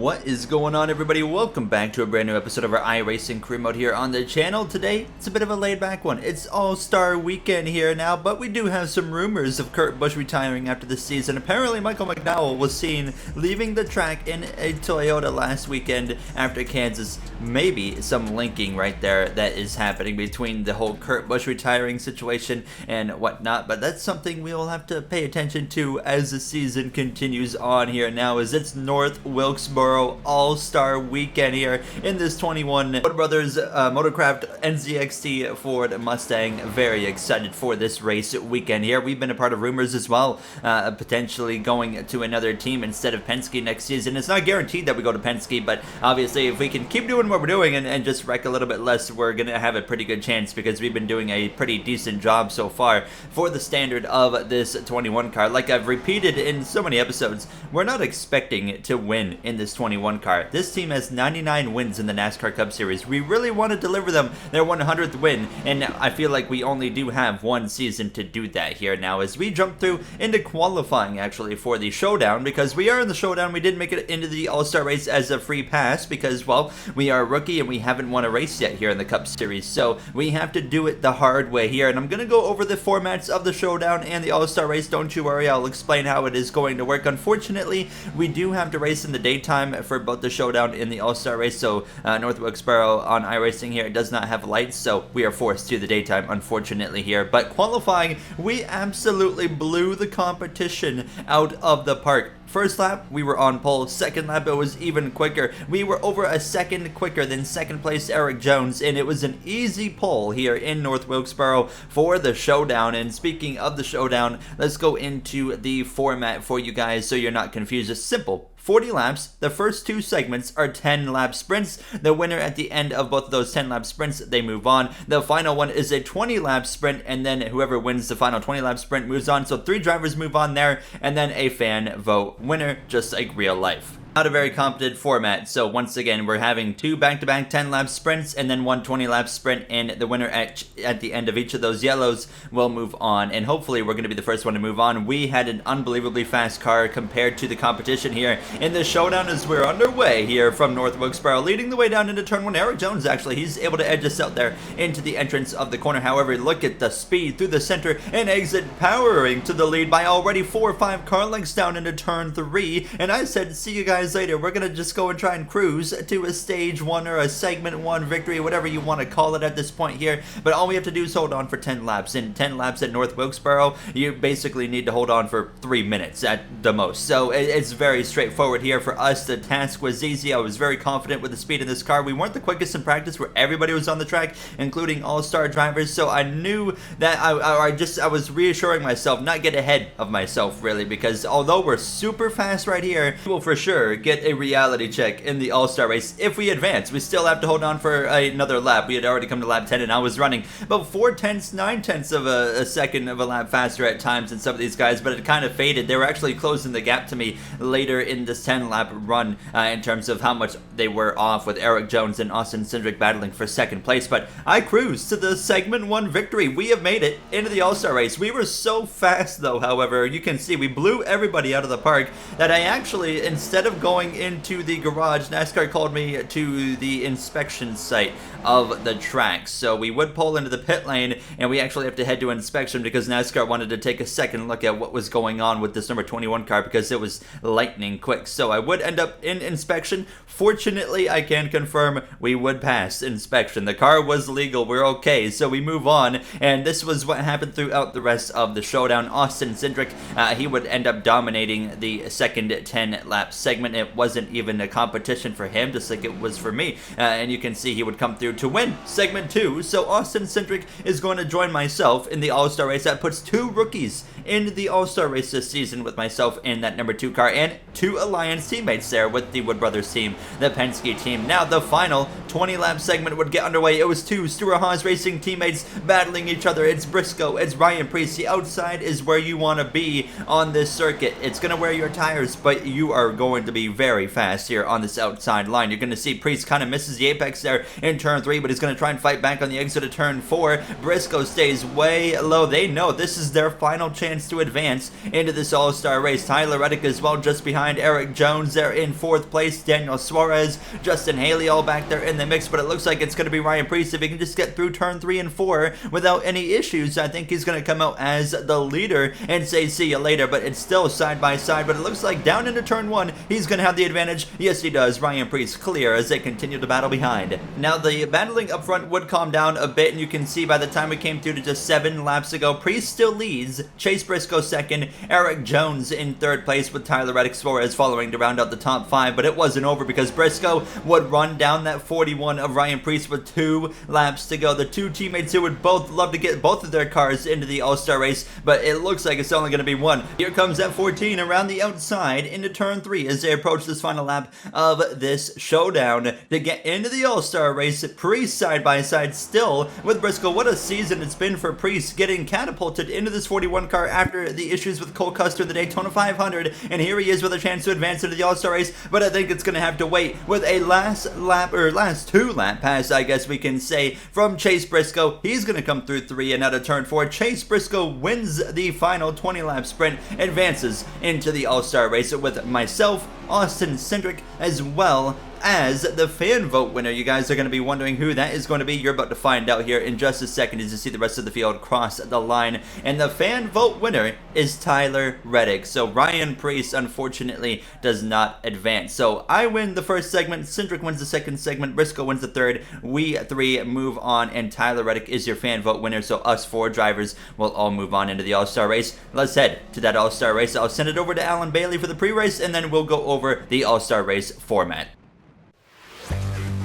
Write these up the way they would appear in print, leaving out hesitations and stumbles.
What is going on, everybody? Welcome back to a brand new episode of our iRacing career mode here on the channel. Today, it's a bit of a laid back one. It's All-Star Weekend here now, but we do have some rumors of Kurt Busch retiring after the season. Apparently, Michael McDowell was seen leaving the track in a Toyota last weekend after Kansas. Maybe some linking right there that is happening between the whole Kurt Busch retiring situation and whatnot, but that's something we will have to pay attention to as the season continues on here now, as it's North Wilkesboro All-Star Weekend here in this 21 Wood Brothers Motorcraft NZXT Ford Mustang. Very excited for this race weekend here. We've been a part of rumors as well, potentially going to another team instead of Penske next season. It's not guaranteed that we go to Penske, but obviously if we can keep doing what we're doing and just wreck a little bit less, we're going to have a pretty good chance, because we've been doing a pretty decent job so far for the standard of this 21 car. Like I've repeated in so many episodes, we're not expecting to win in this 21 car. This team has 99 wins in the NASCAR Cup Series. We really want to deliver them their 100th win, and I feel like we only do have one season to do that here now, as we jump through into qualifying actually for the Showdown, because we are in the Showdown. We did make it into the All-Star race as a free pass because, well, we are a rookie and we haven't won a race yet here in the Cup Series, so we have to do it the hard way here. And I'm going to go over the formats of the Showdown and the All-Star race. Don't you worry, I'll explain how it is going to work. Unfortunately, we do have to race in the daytime for both the Showdown and the All-Star race, so North Wilkesboro on iRacing here does not have lights, so we are forced to the daytime, unfortunately, here. But qualifying, we absolutely blew the competition out of the park. First lap, we were on pole. Second lap, it was even quicker. We were over a second quicker than second place Eric Jones, and it was an easy pole here in North Wilkesboro for the Showdown. And speaking of the Showdown, let's go into the format for you guys so you're not confused. It's simple. 40 laps. The first two segments are 10 lap sprints. The winner at the end of both of those 10 lap sprints, they move on. The final one is a 20 lap sprint, and then whoever wins the final 20 lap sprint moves on. So 3 drivers move on there, and then a fan vote winner, just like real life. Not a very competent format, so once again we're having 2 back-to-back 10-lap sprints and then 1 20-lap sprint, and the winner at the end of each of those yellows will move on, and hopefully we're going to be the first one to move on. We had an unbelievably fast car compared to the competition here in the Showdown as we're underway here from North Wilkesboro. Leading the way down into turn 1, Eric Jones, actually, he's able to edge us out there into the entrance of the corner. However, look at the speed through the center and exit, powering to the lead by already 4 or 5 car lengths down into turn 3, and I said, see you guys later. We're gonna just go and try and cruise to a stage 1 or a segment 1 victory, whatever you want to call it at this point here. But all we have to do is hold on for 10 laps. In 10 laps at North Wilkesboro, you basically need to hold on for 3 minutes at the most. So it's very straightforward here for us. The task was easy. I was very confident with the speed of this car. We weren't the quickest in practice, where everybody was on the track, including all-star drivers. So I knew that I was reassuring myself, not get ahead of myself really, because although we're super fast right here, we will for sure get a reality check in the All-Star race. If we advance, we still have to hold on for another lap. We had already come to lap 10 and I was running about 4/10, 9/10 of a second of a lap faster at times than some of these guys, but it kind of faded. They were actually closing the gap to me later in this 10-lap run in terms of how much they were off, with Eric Jones and Austin Cindric battling for second place. But I cruised to the segment 1 victory. We have made it into the All-Star race. We were so fast though, however, you can see we blew everybody out of the park that I actually, instead of going into the garage, NASCAR called me to the inspection site of the track. So we would pull into the pit lane and we actually have to head to inspection because NASCAR wanted to take a second look at what was going on with this number 21 car, because it was lightning quick. So I would end up in inspection. Fortunately, I can confirm we would pass inspection. The car was legal. We're okay. So we move on, and this was what happened throughout the rest of the Showdown. Austin Cindric, he would end up dominating the second 10-lap segment. It wasn't even a competition for him, just like it was for me, and you can see he would come through to win segment 2. So Austin Cindric is going to join myself in the All-Star race. That puts 2 rookies in the All-Star race this season, with myself in that number 2 car and 2 Alliance teammates there with the Wood Brothers team, the Penske team. Now the final 20-lap segment would get underway. It was 2 Stewart-Haas Racing teammates battling each other. It's Briscoe, it's Ryan Preece. The outside is where you want to be on this circuit. It's going to wear your tires, but you are going to be be very fast here on this outside line. You're going to see Priest kind of misses the apex there in turn 3, but he's going to try and fight back on the exit of turn 4. Briscoe stays way low. They know this is their final chance to advance into this all-star race. Tyler Reddick as well, just behind Eric Jones there in 4th place. Daniel Suarez, Justin Haley all back there in the mix, but it looks like it's going to be Ryan Priest. If he can just get through turn 3 and 4 without any issues, I think he's going to come out as the leader and say see you later, but it's still side by side. But it looks like down into turn 1, he's going to have the advantage. Yes, he does. Ryan Priest clear as they continue to battle behind. Now, the battling up front would calm down a bit, and you can see by the time we came through to just 7 laps ago, Priest still leads, Chase Briscoe 2nd, Eric Jones in 3rd place with Tyler Reddick Suarez following to round out the top 5, but it wasn't over because Briscoe would run down that 41 of Ryan Priest with 2 laps to go. The two teammates who would both love to get both of their cars into the all-star race, but it looks like it's only going to be one. Here comes that 14 around the outside into turn 3 as they approach this final lap of this showdown to get into the all-star race. Priest side by side still with Briscoe. What a season it's been for Priest, getting catapulted into this 41 car after the issues with Cole Custer in the Daytona 500, and here he is with a chance to advance into the all-star race, but I think it's going to have to wait with a last lap, or last 2 lap pass, I guess we can say, from Chase Briscoe. He's going to come through 3 and out of turn 4. Chase Briscoe wins the final 20 lap sprint, advances into the all-star race with myself, Austin Cindric, as well as the fan vote winner. You guys are going to be wondering who that is going to be. You're about to find out here in just a second as you see the rest of the field cross the line. And the fan vote winner is Tyler Reddick. So Ryan Priest, unfortunately, does not advance. So I win the first segment, Cindric wins the second segment, Briscoe wins the third. We 3 move on, and Tyler Reddick is your fan vote winner. So us 4 drivers will all move on into the all-star race. Let's head to that all-star race. I'll send it over to Alan Bailey for the pre-race, and then we'll go over the all-star race format.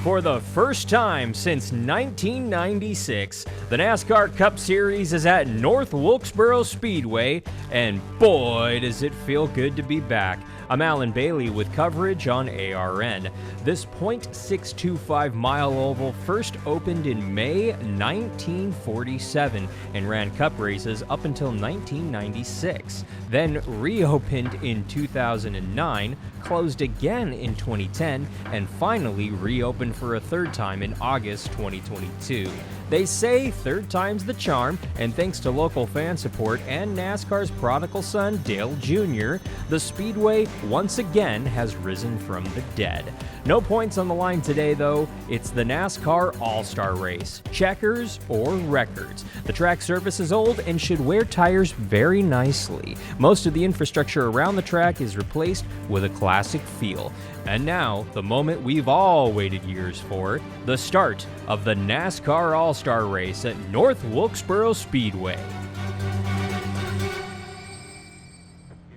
For the first time since 1996, the NASCAR Cup Series is at North Wilkesboro Speedway, and boy, does it feel good to be back. I'm Alan Bailey with coverage on ARN. This .625-mile oval first opened in May 1947 and ran Cup races up until 1996. Then reopened in 2009, closed again in 2010, and finally reopened for a 3rd time in August 2022. They say 3rd time's the charm, and thanks to local fan support and NASCAR's prodigal son, Dale Jr., the Speedway once again has risen from the dead. No points on the line today, though. It's the NASCAR All-Star Race. Checkers or records. The track surface is old and should wear tires very nicely. Most of the infrastructure around the track is replaced with a classic feel. And now, the moment we've all waited years for, the start of the NASCAR All-Star Race at North Wilkesboro Speedway.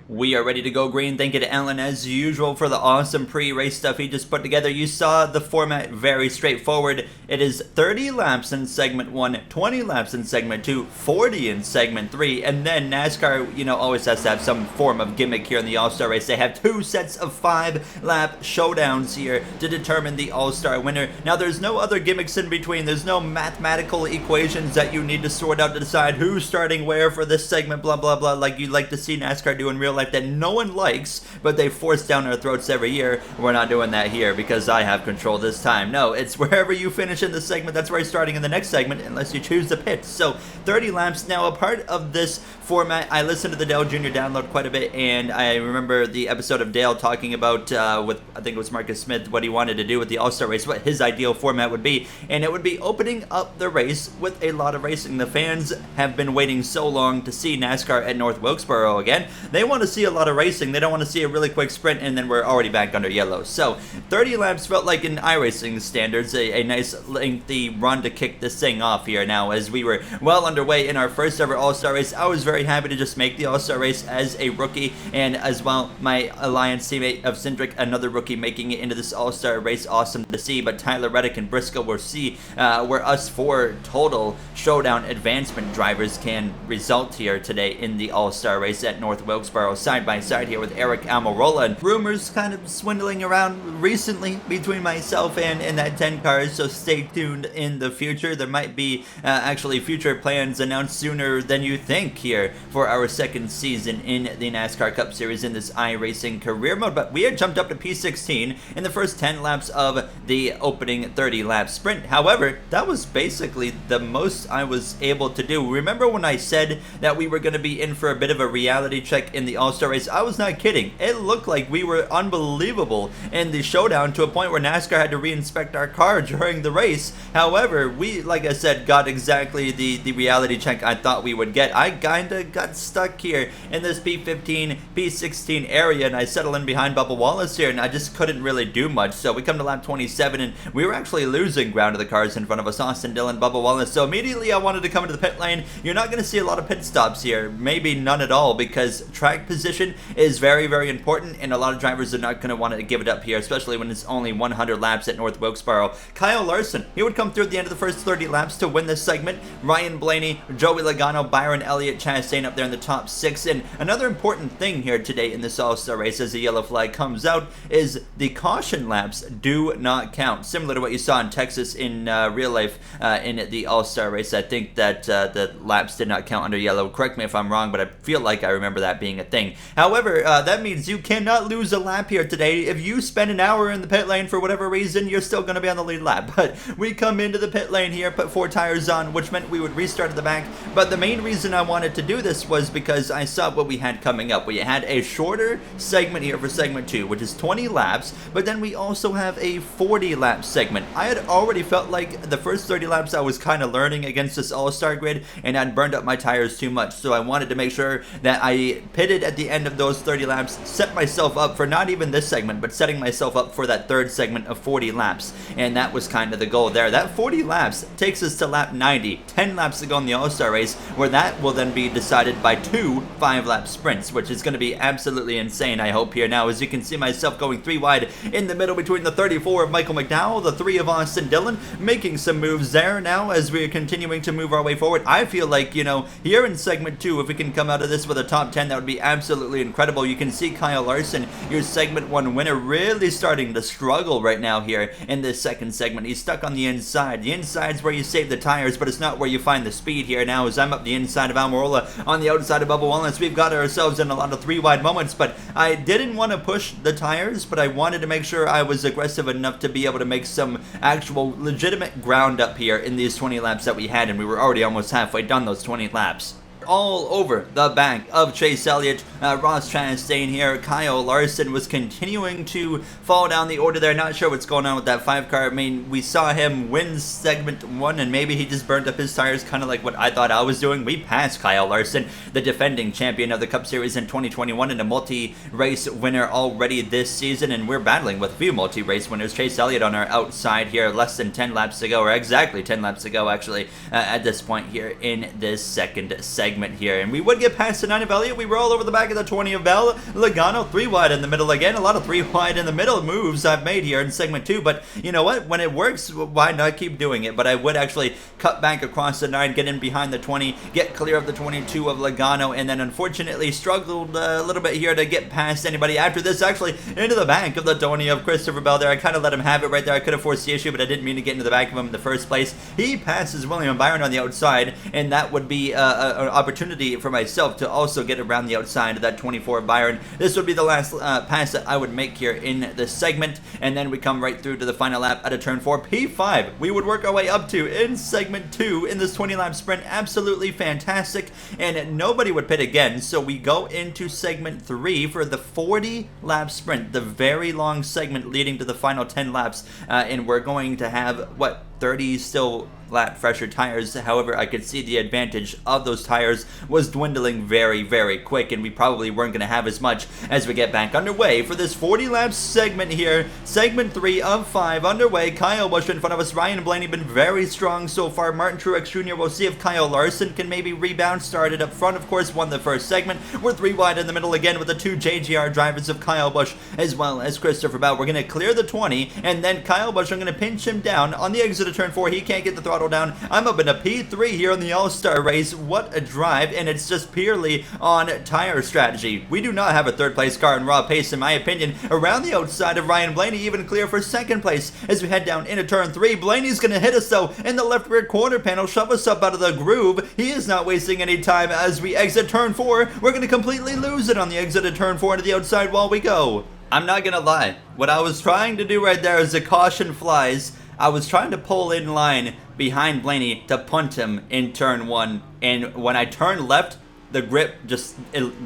We are ready to go green. Thank you to Alan as usual for the awesome pre-race stuff he just put together. You saw the format, very straightforward. It is 30 laps in segment 1, 20 laps in segment 2, 40 in segment 3, and then NASCAR, you know, always has to have some form of gimmick here in the All-Star race. They have 2 sets of 5-lap showdowns here to determine the All-Star winner. Now, there's no other gimmicks in between. There's no mathematical equations that you need to sort out to decide who's starting where for this segment, blah, blah, blah, like you'd like to see NASCAR do in real life that no one likes, but they force down our throats every year. We're not doing that here because I have control this time. No, it's wherever you finish in the segment, that's where you're starting in the next segment, unless you choose to pit. So 30 laps. Now, a part of this format, I listened to the Dale Jr. download quite a bit, and I remember the episode of Dale talking about, with, I think it was Marcus Smith, what he wanted to do with the All-Star race, what his ideal format would be, and it would be opening up the race with a lot of racing. The fans have been waiting so long to see NASCAR at North Wilkesboro again. They want to see a lot of racing. They don't want to see a really quick sprint and then we're already back under yellow. So 30 laps felt like in iRacing standards a nice lengthy run to kick this thing off here. Now, as we were well underway in our first ever All-Star race, I was very happy to just make the All-Star race as a rookie, and as well my alliance teammate of Cindric, another rookie, making it into this All-Star race. Awesome to see. But Tyler Reddick and Briscoe will see where us 4 total showdown advancement drivers can result here today in the All-Star race at North Wilkesboro. side by side here with Eric Almirola, and rumors kind of swindling around recently between myself and that 10 cars, so stay tuned in the future. There might be actually future plans announced sooner than you think here for our second season in the NASCAR Cup Series in this iRacing career mode, but we had jumped up to P16 in the first 10 laps of the opening 30 lap sprint. However, that was basically the most I was able to do. Remember when I said that we were going to be in for a bit of a reality check in the All-Star race? I was not kidding. It looked like we were unbelievable in the showdown to a point where NASCAR had to reinspect our car during the race. However, we, like I said, got exactly the reality check I thought we would get. I kinda got stuck here in this P15, P16 area, and I settled in behind Bubba Wallace here, and I just couldn't really do much. So we come to lap 27, and we were actually losing ground to the cars in front of us, Austin Dillon, Bubba Wallace. So immediately I wanted to come into the pit lane. You're not going to see a lot of pit stops here, maybe none at all, because track position is very, very important, and a lot of drivers are not going to want to give it up here, especially when it's only 100 laps at North Wilkesboro. Kyle Larson, he would come through at the end of the first 30 laps to win this segment. Ryan Blaney, Joey Logano, Byron Elliott, Chastain up there in the top 6. And another important thing here today in this All-Star race as the yellow flag comes out is the caution laps do not count. Similar to what you saw in Texas in real life in the All-Star race. I think that the laps did not count under yellow. Correct me if I'm wrong, but I feel like I remember that being a thing. However, that means you cannot lose a lap here today. If you spend an hour in the pit lane for whatever reason, you're still going to be on the lead lap. But we come into the pit lane here, put 4 tires on, which meant we would restart at the back. But the main reason I wanted to do this was because I saw what we had coming up. We had a shorter segment here for segment 2, which is 20 laps, but then we also have a 40 lap segment. I had already felt like the first 30 laps I was kind of learning against this All-Star grid, and I'd burned up my tires too much, so I wanted to make sure that I pitted at the end of those 30 laps, set myself up for not even this segment, but setting myself up for that third segment of 40 laps, and that was kind of the goal there. That 40 laps takes us to lap 90, 10 laps to go in the All-Star race, where that will then be decided by 2 5-lap sprints, which is going to be absolutely insane, I hope, here. Now, as you can see myself going 3 wide in the middle between the 34 of Michael McDowell, the 3 of Austin Dillon, making some moves there now as we are continuing to move our way forward. I feel like, you know, here in segment 2, if we can come out of this with a top 10, that would be absolutely incredible. You can see Kyle Larson, your segment 1 winner, really starting to struggle right now here in this second segment. He's stuck on the inside. The inside's where you save the tires, but it's not where you find the speed here. Now, as I'm up the inside of Almirola, on the outside of Bubba Wallace, we've got ourselves in a lot of 3 wide moments, but I didn't want to push the tires, but I wanted to make sure I was aggressive enough to be able to make some actual legitimate ground up here in these 20 laps that we had, and we were already almost halfway done those 20 laps. All over the back of Chase Elliott, Ross Chastain here. Kyle Larson was continuing to fall down the order there. Not sure what's going on with that 5 car. I mean, we saw him win segment 1, and maybe he just burned up his tires, kind of like what I thought I was doing. We passed Kyle Larson, the defending champion of the Cup Series in 2021 and a multi-race winner already this season, and we're battling with a few multi-race winners. Chase Elliott on our outside here, less than 10 laps to go, or exactly 10 laps to go, actually, at this point here in this second segment here. And we would get past the 9 of Elliott. We were all over the back of the 20 of Bell. Logano 3 wide in the middle again. A lot of 3 wide in the middle moves I've made here in segment 2, but you know what? When it works, why not keep doing it? But I would actually cut back across the 9, get in behind the 20, get clear of the 22 of Logano, and then unfortunately struggled a little bit here to get past anybody after this, actually into the back of the 20 of Christopher Bell there. I kind of let him have it right there. I could have forced the issue, but I didn't mean to get into the back of him in the first place. He passes William Byron on the outside, and that would be an opportunity for myself to also get around the outside of that 24 Byron. This would be the last pass that I would make here in this segment, and then we come right through to the final lap at a turn 4, P5. We would work our way up to in segment 2 in this 20 lap sprint. Absolutely fantastic, and nobody would pit again, so we go into segment 3 for the 40 lap sprint, the very long segment leading to the final 10 laps, and we're going to have, what, 30 still lap fresher tires. However, I could see the advantage of those tires was dwindling very, very quick, and we probably weren't going to have as much as we get back underway for this 40 lap segment here. Segment 3 of 5 underway. Kyle Busch in front of us. Ryan Blaney been very strong so far. Martin Truex Jr. We'll see if Kyle Larson can maybe rebound. Started up front, of course, won the first segment. We're 3 wide in the middle again with the 2 JGR drivers of Kyle Busch as well as Christopher Bell. We're going to clear the 20, and then Kyle Busch, I'm going to pinch him down on the exit of turn 4. He can't get the throttle throttle down. I'm up in a P3 here in the All-Star race. What a drive, and it's just purely on tire strategy. We do not have a third place car in raw pace, in my opinion. Around the outside of Ryan Blaney, even clear for second place as we head down into turn 3. Blaney's going to hit us, though, in the left rear corner panel, shove us up out of the groove. He is not wasting any time as we exit turn 4. We're going to completely lose it on the exit of turn 4 into the outside wall we go. I'm not gonna lie, what I was trying to do right there as the caution flies, I was trying to pull in line behind Blaney to punt him in turn 1, and when I turned left, the grip just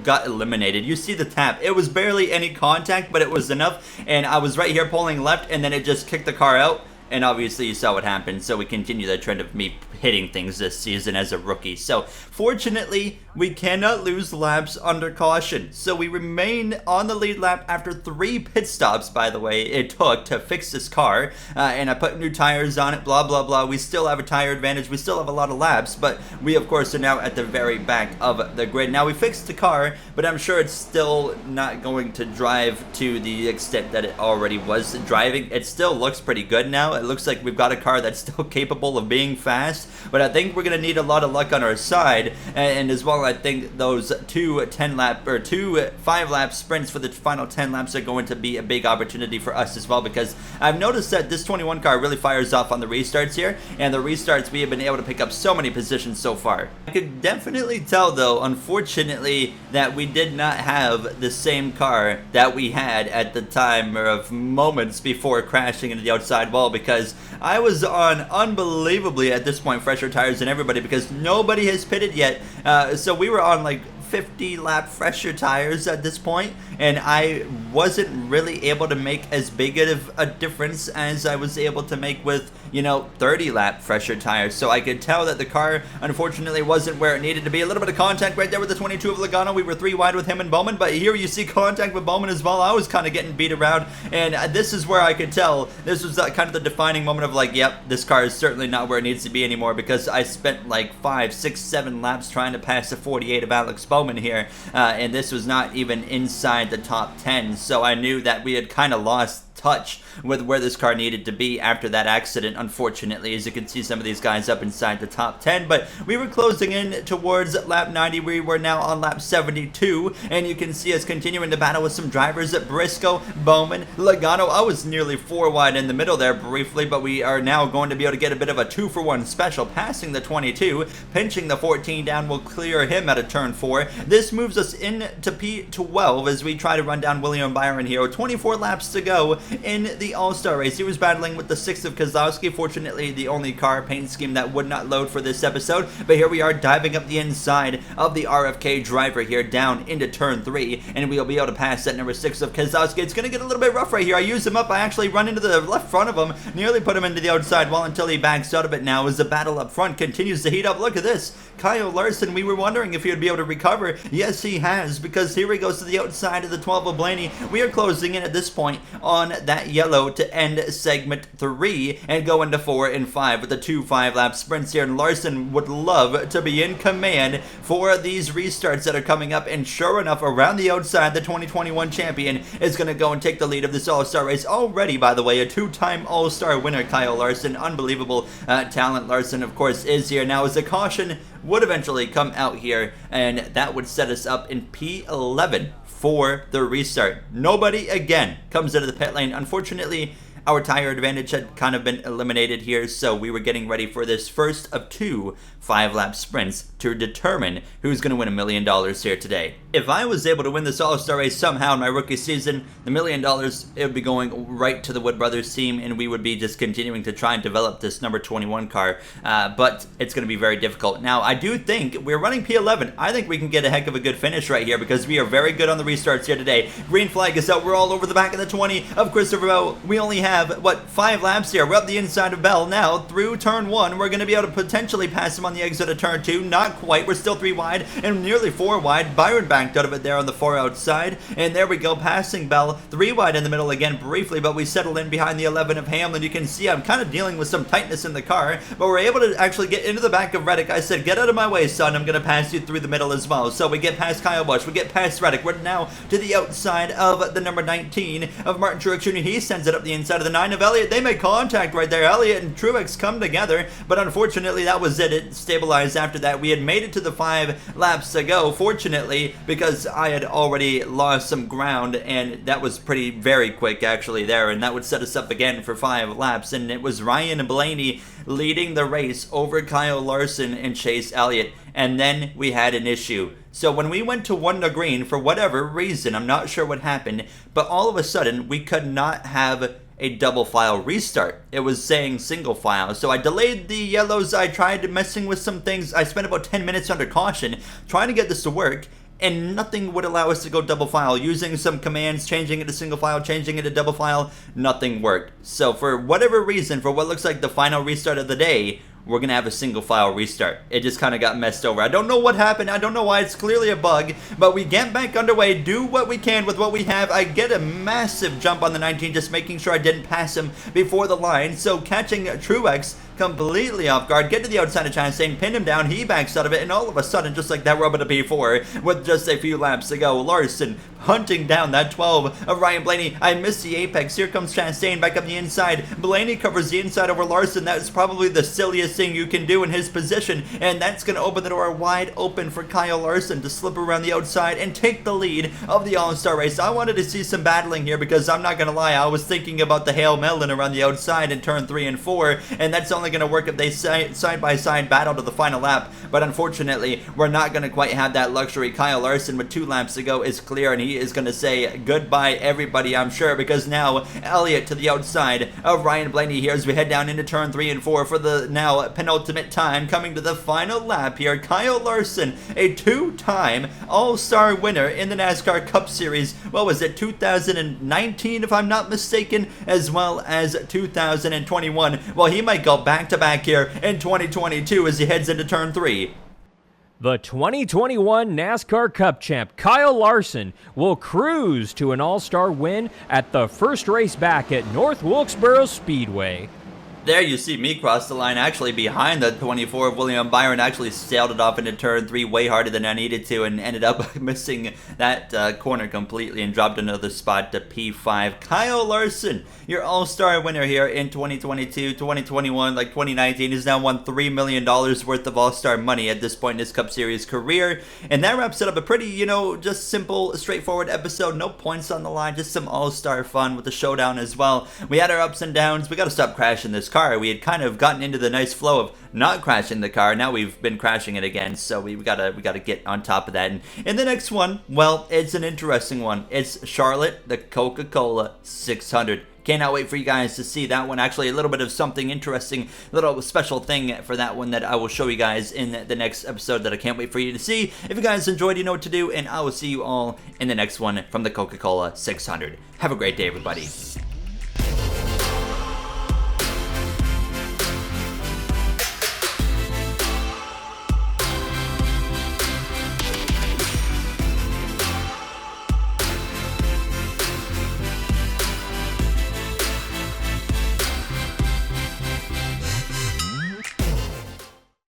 got eliminated. You see the tap. It was barely any contact, but it was enough, and I was right here pulling left, and then it just kicked the car out. And obviously you saw what happened, so we continue the trend of me hitting things this season as a rookie. So fortunately, we cannot lose laps under caution. So we remain on the lead lap after 3 pit stops, by the way, it took to fix this car. And I put new tires on it, blah, blah, blah. We still have a tire advantage. We still have a lot of laps, but we, of course, are now at the very back of the grid. Now, we fixed the car, but I'm sure it's still not going to drive to the extent that it already was driving. It still looks pretty good now. It looks like we've got a car that's still capable of being fast, but I think we're going to need a lot of luck on our side, and as well, I think those 2 5-lap sprints for the final 10 laps are going to be a big opportunity for us as well, because I've noticed that this 21 car really fires off on the restarts here, and the restarts we have been able to pick up so many positions so far. I could definitely tell, though, unfortunately, that we did not have the same car that we had at the time of moments before crashing into the outside wall, because I was on unbelievably, at this point, fresher tires than everybody, because nobody has pitted yet. So we were on like 50 lap fresher tires at this point, and I wasn't really able to make as big of a difference as I was able to make with, 30 lap fresher tires. So I could tell that the car unfortunately wasn't where it needed to be. A little bit of contact right there with the 22 of Logano. We were 3 wide with him and Bowman, but here you see contact with Bowman as well. I was kind of getting beat around, and this is where I could tell this was kind of the defining moment of like, yep, this car is certainly not where it needs to be anymore, because I spent like 5, 6, 7 laps trying to pass the 48 of Alex Bowman here, and this was not even inside the top 10, so I knew that we had kind of lost touch with where this car needed to be after that accident, unfortunately. As you can see, some of these guys up inside the top 10, but we were closing in towards lap 90. We were now on lap 72, and you can see us continuing to battle with some drivers at Briscoe, Bowman, Logano. I was nearly 4 wide in the middle there briefly, but we are now going to be able to get a bit of a 2-for-1 special, passing the 22, pinching the 14 down. We'll clear him out of turn 4. This moves us into P12 as we try to run down William Byron here. 24 laps to go in the All-Star race. He was battling with the 6th of Kozlowski, fortunately the only car paint scheme that would not load for this episode, but here we are diving up the inside of the RFK driver here down into turn 3, and we'll be able to pass that number 6 of Kozlowski. It's going to get a little bit rough right here. I use him up. I actually run into the left front of him, nearly put him into the outside wall until he backs out of it now as the battle up front continues to heat up. Look at this. Kyle Larson, we were wondering if he would be able to recover. Yes, he has, because here he goes to the outside of the 12 of Blaney. We are closing in at this point on that yellow to end segment 3 and go into 4 and 5 with the 2 5-lap sprints here, and Larson would love to be in command for these restarts that are coming up, and sure enough, around the outside, the 2021 champion is going to go and take the lead of this All-Star race. Already, by the way, a 2-time All-Star winner, Kyle Larson. Unbelievable talent Larson, of course, is here. Now, as a caution would eventually come out here, and that would set us up in P11 for the restart. Nobody, again, comes into the pit lane. Unfortunately, our tire advantage had kind of been eliminated here, so we were getting ready for this first of 2 5-lap sprints to determine who's going to win $1 million here today. If I was able to win this All-Star race somehow in my rookie season, the $1 million, it would be going right to the Wood Brothers team, and we would be just continuing to try and develop this number 21 car, but it's going to be very difficult. Now, I do think we're running P11. I think we can get a heck of a good finish right here, because we are very good on the restarts here today. Green flag is out. We're all over the back of the 20 of Christopher Bell. We only have, 5 laps here. We're up the inside of Bell now through turn 1. We're going to be able to potentially pass him on the exit of turn 2. Not quite. We're still 3 wide and nearly 4 wide. Byron backed out of it there on the 4 outside, and there we go, passing Bell. 3 wide in the middle again briefly, but we settle in behind the 11 of Hamlin. You can see I'm kind of dealing with some tightness in the car, but we're able to actually get into the back of Reddick. I said, get out of my way, son. I'm going to pass you through the middle as well. So we get past Kyle Busch. We get past Reddick. We're now to the outside of the number 19 of Martin Truex Jr. He sends it up the inside of of the 9 of Elliott. They make contact right there. Elliott and Truex come together, but unfortunately that was it. It stabilized after that. We had made it to the 5 laps to go, fortunately, because I had already lost some ground, and that was very quick actually there, and that would set us up again for 5 laps. And it was Ryan Blaney leading the race over Kyle Larson and Chase Elliott. And then we had an issue. So when we went to 1 to green, for whatever reason, I'm not sure what happened, but all of a sudden we could not have a double file restart. It was saying single file. So I delayed the yellows. I tried messing with some things. I spent about 10 minutes under caution trying to get this to work, and nothing would allow us to go double file. Using some commands, changing it to single file, changing it to double file, nothing worked. So for whatever reason, for what looks like the final restart of the day, we're gonna have a single file restart. It just kind of got messed over. I don't know what happened. I don't know why. It's clearly a bug, but we get back underway, do what we can with what we have. I get a massive jump on the 19, just making sure I didn't pass him before the line. So catching Truex completely off guard, get to the outside of Chastain, pin him down, he backs out of it, and all of a sudden, just like that, we're up at a P4 with just a few laps to go. Larson hunting down that 12 of Ryan Blaney. I missed the apex. Here comes Chastain back up the inside. Blaney covers the inside over Larson. That is probably the silliest thing you can do in his position, and that's going to open the door wide open for Kyle Larson to slip around the outside and take the lead of the All-Star race. I wanted to see some battling here because I'm not going to lie, I was thinking about the Hail Melon around the outside in turn 3 and 4, and that's only going to work if they side-by-side battle to the final lap, but unfortunately, we're not going to quite have that luxury. Kyle Larson with 2 laps to go is clear, and he is going to say goodbye everybody, I'm sure, because now Elliott to the outside of Ryan Blaney here as we head down into turn 3 and 4 for the now penultimate time. Coming to the final lap here, Kyle Larson, a 2-time All-Star winner in the NASCAR Cup Series. What was it, 2019 if I'm not mistaken, as well as 2021. Well, he might go back-to-back here in 2022 as he heads into turn 3. The 2021 NASCAR Cup champ Kyle Larson will cruise to an all-star win at the first race back at North Wilkesboro Speedway. There you see me cross the line actually behind the 24 of William Byron. Actually sailed it off into turn 3 way harder than I needed to and ended up missing that corner completely and dropped another spot to P5. Kyle Larson, your all-star winner here in 2022, 2021, like 2019. He's now won $3 million worth of all-star money at this point in his Cup Series career. And that wraps it up. A pretty, just simple, straightforward episode. No points on the line, just some all-star fun with the showdown as well. We had our ups and downs. We got to stop crashing this car. We had kind of gotten into the nice flow of not crashing the car. Now we've been crashing it again, so we gotta get on top of that. And in the next one, well, it's an interesting one. It's Charlotte, the Coca-Cola 600. Cannot wait for you guys to see that one. Actually, a little bit of something interesting, a little special thing for that one that I will show you guys in the next episode that I can't wait for you to see. If you guys enjoyed, you know what to do, and I will see you all in the next one from the Coca-Cola 600. Have a great day, everybody.